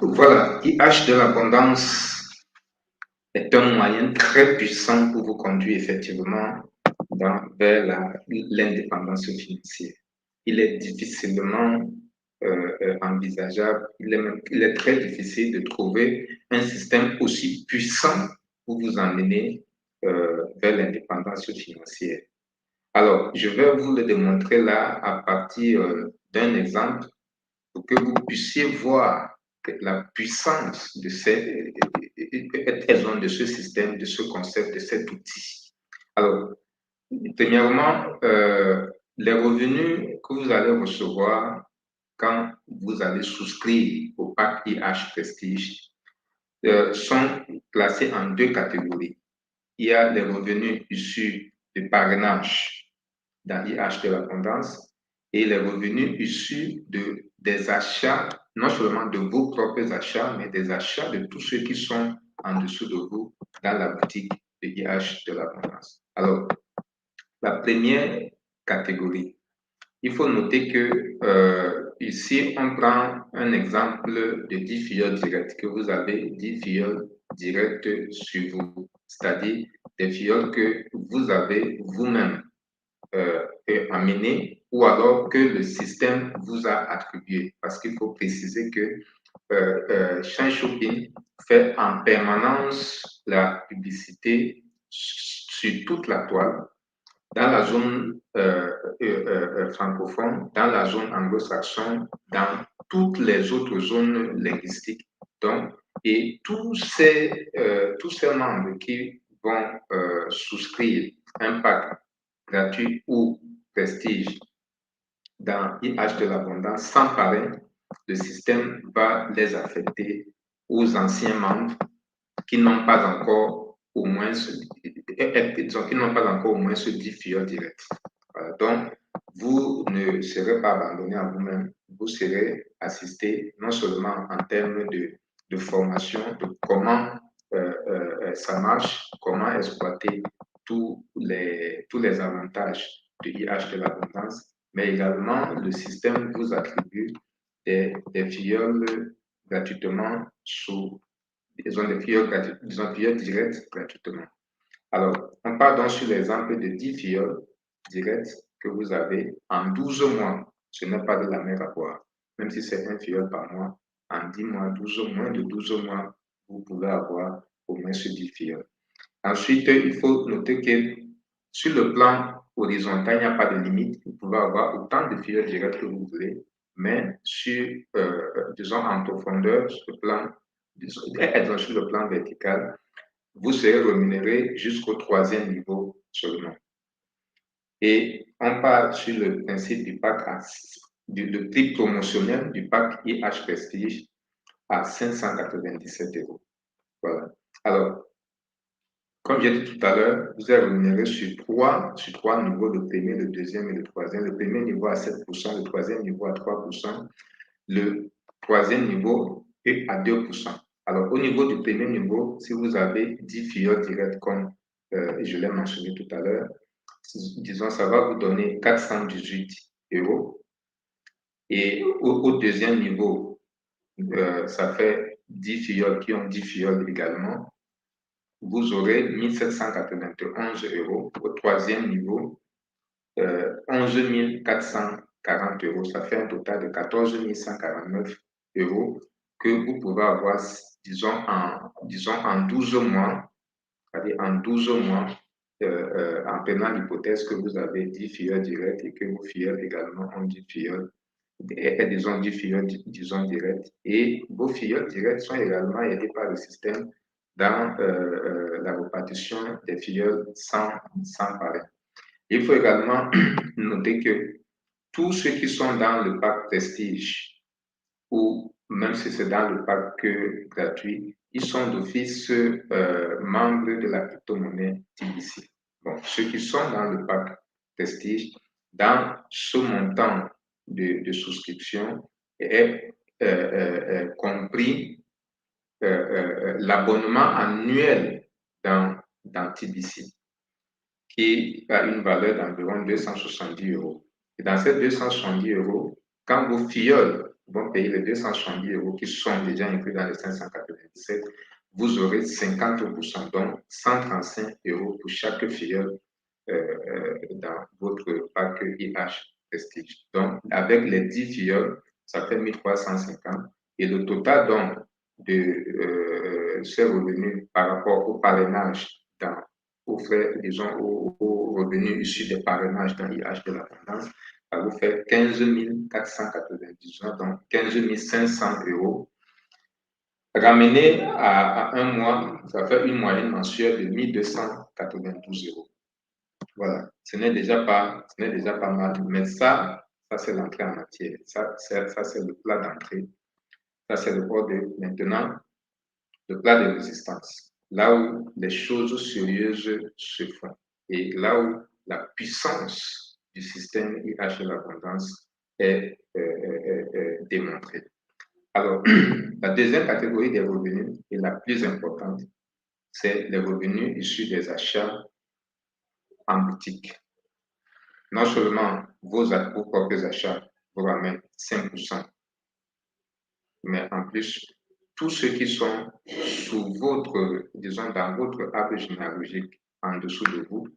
Voilà, IH de l'abondance est un moyen très puissant pour vous conduire effectivement vers l'indépendance financière. Il est difficilement envisageable, il est très difficile de trouver un système aussi puissant pour vous emmener vers l'indépendance financière. Alors, je vais vous le démontrer là à partir d'un exemple pour que vous puissiez voir la puissance de de ce système, de ce concept, de cet outil. Alors, premièrement, les revenus que vous allez recevoir quand vous allez souscrire au pack IH Prestige sont classés en deux catégories. Il y a les revenus issus de parrainage dans IH de l'abondance et les revenus issus des achats, non seulement de vos propres achats, mais des achats de tous ceux qui sont en dessous de vous dans la boutique de IH de l'abondance. Alors, la première catégorie, il faut noter que ici, on prend un exemple de 10 filleuls directs, que vous avez 10 filleuls directs sur vous, c'est-à-dire des filleuls que vous avez vous-même amené ou alors que le système vous a attribué. Parce qu'il faut préciser que Shine Shopping fait en permanence la publicité sur toute la toile, dans la zone francophone, dans la zone anglo-saxonne, dans toutes les autres zones linguistiques. Donc, et tous ces membres qui vont souscrire un pack gratuit ou prestige dans IH de l'abondance sans parrain, le système va les affecter aux anciens membres qui n'ont pas encore au moins qui n'ont pas encore au moins ce 10 filleuls direct. Voilà. Donc, vous ne serez pas abandonné à vous-même, vous serez assisté non seulement en termes de formation, de comment ça marche, comment exploiter tous les avantages de IH de l'abondance, mais également le système vous attribue des filleuls gratuitement ils ont des filleuls directs gratuitement. Alors, on part donc sur l'exemple de 10 filleuls directs que vous avez en 12 mois. Ce n'est pas de la mer à boire. Même si c'est un filleul par mois, en 10 mois, 12 moins de 12 mois, vous pouvez avoir au moins ce 10 filleuls. Ensuite, il faut noter que sur le plan horizontal, il n'y a pas de limite. Vous pouvez avoir autant de filleuls directs que vous voulez, mais disons, en profondeur, sur le plan, sur le plan vertical, vous serez rémunéré jusqu'au troisième niveau seulement. Et on part sur le principe du pack du prix promotionnel du pack IH Prestige à 597 euros. Voilà. Alors, comme j'ai dit tout à l'heure, vous êtes rémunéré sur trois niveaux, le premier, le deuxième et le troisième. Le premier niveau à 7%, le troisième niveau à 3%, le troisième niveau est à 2%. Alors, au niveau du premier niveau, si vous avez 10 filleuls directs, comme je l'ai mentionné tout à l'heure, disons, ça va vous donner 418 euros. Et au deuxième niveau, ça fait 10 filleuls qui ont 10 filleuls également. Vous aurez 1791 euros. Au troisième niveau, 11 440 euros. Ça fait un total de 14 149 euros que vous pouvez avoir, disons, en 12 mois, c'est-à-dire en 12 mois, en prenant l'hypothèse que vous avez 10 filleuls directs et que vos filleuls également ont 10 filleuls, disons 10 filleuls, disons directs, et vos filleuls directs sont également aidés par le système dans la répartition des filleuls sans parrain. Il faut également noter que tous ceux qui sont dans le pack Prestige, ou même si c'est dans le pack gratuit, ils sont d'office membres de la crypto-monnaie TBC. Bon, ceux qui sont dans le pack Prestige, dans ce montant de souscription est compris l'abonnement annuel dans TBC, qui a une valeur d'environ 270 euros. Et dans ces 270 euros, quand vos filleuls vont payer les 270 € qui sont déjà inclus dans les 597, vous aurez 50%, donc 135 € pour chaque filleule dans votre pack IH Prestige. Donc, avec les 10 filleuls, ça fait 1350. Et le total donc de ces revenus par rapport au parrainage, aux frais, disons, aux revenus issus des parrainages dans IH de l'abondance, ça vous fait 15 499, donc 15 500 €. Ramené à un mois, ça fait une moyenne mensuelle de 1292 €. Voilà, ce n'est déjà pas mal, mais ça c'est l'entrée en matière. Ça c'est le plat d'entrée. Ça, c'est le port de, maintenant, le plat de résistance. Là où les choses sérieuses se font et là où la puissance du système IH de l'abondance est démontrée. Alors, la deuxième catégorie des revenus et la plus importante, c'est les revenus issus des achats en boutique. Non seulement vos propres achats vous ramènent 5%, mais en plus, tous ceux qui sont sous votre, disons, dans votre arbre généalogique en dessous de vous,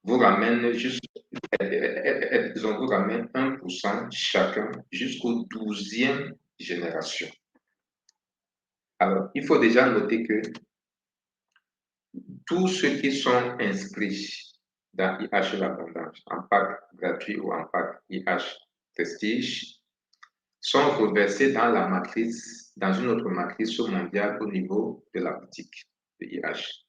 vous ramènent vous ramènent 1% chacun jusqu'au 12e génération. Alors, il faut déjà noter que tous ceux qui sont inscrits dans IH l'abondance, en pack gratuit ou en pack IH Prestige, sont reversés dans la matrice, dans une autre matrice mondiale au niveau de la boutique de IH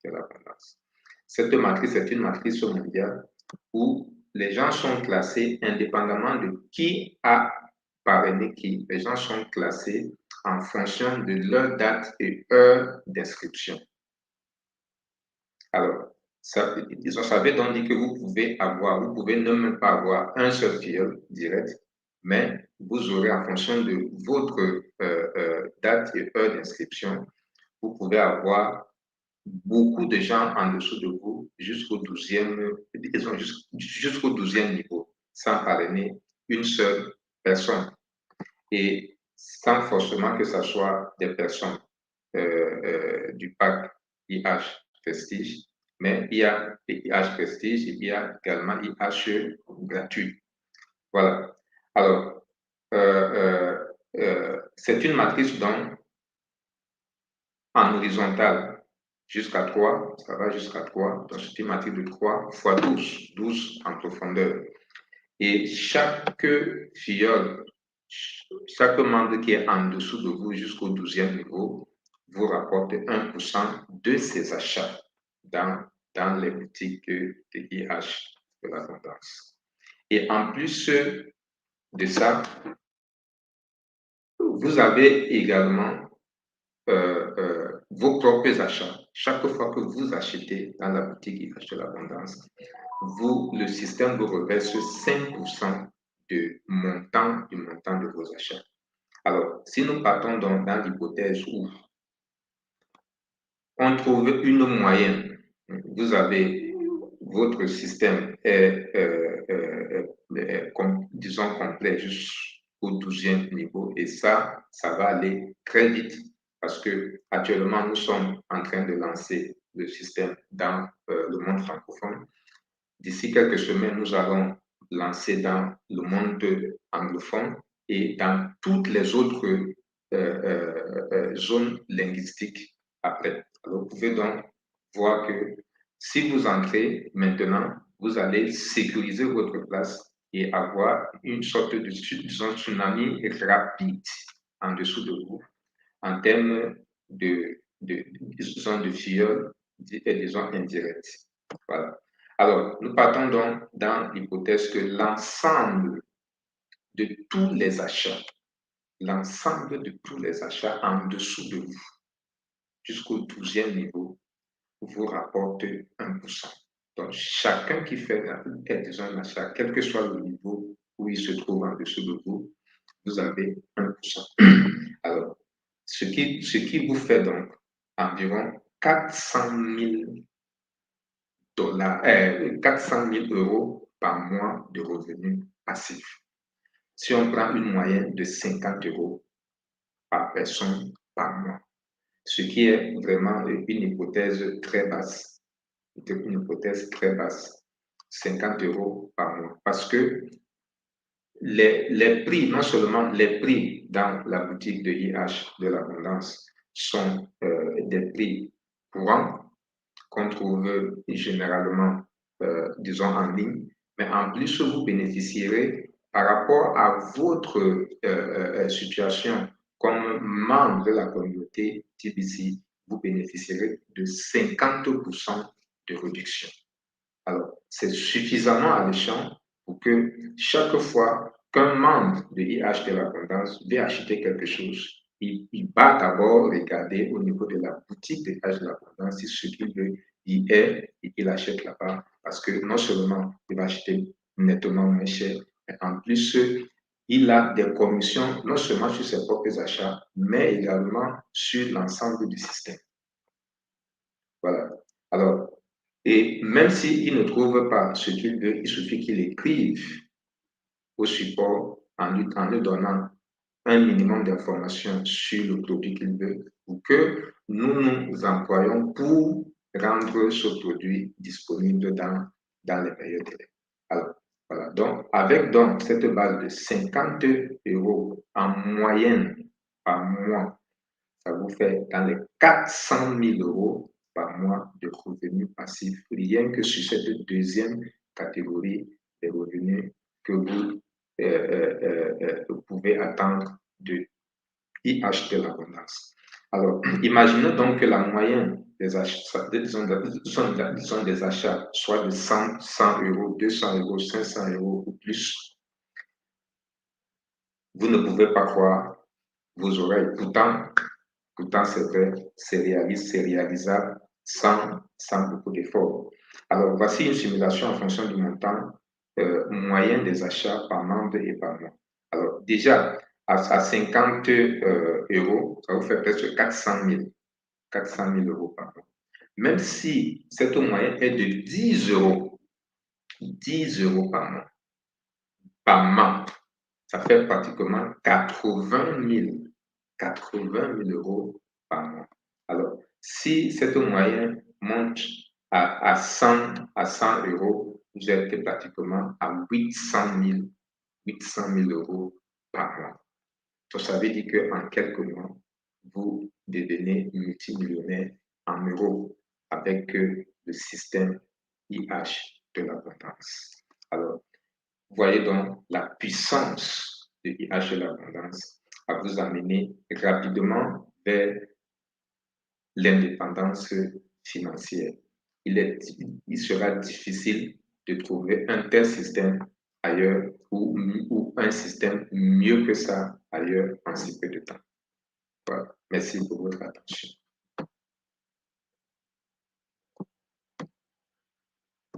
de l'abondance. Cette matrice est une matrice mondiale où les gens sont classés indépendamment de qui a parrainé qui. Les gens sont classés en fonction de leur date et heure d'inscription. Alors, ça veut donc dire que vous pouvez ne même pas avoir un seul filleul direct, mais vous aurez en fonction de votre date et heure d'inscription, vous pouvez avoir beaucoup de gens en dessous de vous jusqu'au 12e, jusqu'au 12e niveau, sans parrainer une seule personne. Et sans forcément que ce soit des personnes du pack IH Prestige, mais il y a IH Prestige et il y a également IH gratuit. Voilà. Alors, c'est une matrice donc en horizontale jusqu'à 3, ça va jusqu'à 3, donc c'est une matrice de 3 fois 12, 12 en profondeur. Et chaque filleul, chaque membre qui est en dessous de vous jusqu'au 12e niveau, vous rapporte 1% de ses achats dans les boutiques de IH de l'abondance. Et en plus de ça, vous avez également vos propres achats. Chaque fois que vous achetez dans la boutique IH de l'abondance, le système vous reverse 5% du montant de vos achats. Alors, si nous partons donc dans l'hypothèse où on trouve une moyenne, vous avez votre système disons complet jusqu'au 12e niveau et ça va aller très vite parce que actuellement nous sommes en train de lancer le système dans le monde francophone. D'ici quelques semaines, nous allons lancer dans le monde anglophone et dans toutes les autres zones linguistiques après. Alors, vous pouvez donc voir que si vous entrez maintenant, vous allez sécuriser votre place et avoir une sorte de tsunami rapide en dessous de vous en termes de filleuls et disons indirects. Voilà. Alors, nous partons donc dans l'hypothèse que l'ensemble de tous les achats, en dessous de vous, jusqu'au 12e niveau, vous rapporte 1%. Donc, chacun qui fait un achat, quel que soit le niveau où il se trouve en dessous de vous, vous avez 1%. Alors, ce qui vous fait donc environ 400 000 €, 400 000 € par mois de revenus passifs. si on prend une moyenne de 50 € par personne par mois, ce qui est vraiment une hypothèse très basse. Une hypothèse très basse, 50 € par mois. Parce que les prix, non seulement les prix dans la boutique de IH de l'abondance sont des prix courants qu'on trouve généralement, disons, en ligne, mais en plus, vous bénéficierez par rapport à votre situation comme membre de la communauté TBC, vous bénéficierez de 50% de réduction. Alors, c'est suffisamment alléchant pour que chaque fois qu'un membre de IH de l'abondance veut acheter quelque chose, il va d'abord regarder au niveau de la boutique de IH de l'abondance si ce qu'il veut y est et qu'il achète là-bas. Parce que non seulement il va acheter nettement moins cher, mais en plus, il a des commissions non seulement sur ses propres achats, mais également sur l'ensemble du système. Voilà. Alors, et même s'il ne trouve pas ce qu'il veut, il suffit qu'il écrive au support en lui donnant un minimum d'informations sur le produit qu'il veut ou que nous nous employons pour rendre ce produit disponible dans les meilleurs délais. Alors, voilà. Donc, avec cette base de 50 € en moyenne par mois, ça vous fait dans les 400 000 € par mois de revenus passifs, rien que sur cette deuxième catégorie des revenus que vous pouvez attendre de IH de l'abondance. Alors, imaginez donc que la moyenne des achats, disons des achats, soit de 100 €, 200 €, 500 € ou plus. Vous ne pouvez pas croire vos oreilles. Pourtant, c'est vrai, c'est réalisable sans beaucoup d'efforts. Alors, voici une simulation en fonction du montant moyen des achats par membre et par mois. Alors, déjà, à 50 €, ça vous fait presque 400 000 € par mois. Même si cette moyenne est de 10 €, 10 € par membre, ça fait pratiquement 80 000 € par mois. Alors, si cette moyenne monte à 100 €, vous êtes pratiquement à 800 000 € par mois. Donc, ça veut dire qu'en quelques mois, vous devenez multimillionnaire en euros avec le système IH de l'abondance. Alors, voyez donc la puissance de IH de l'abondance à vous amener rapidement vers l'indépendance financière. Il sera difficile de trouver un tel système ailleurs ou un système mieux que ça ailleurs en si peu de temps. Voilà. Merci pour votre attention.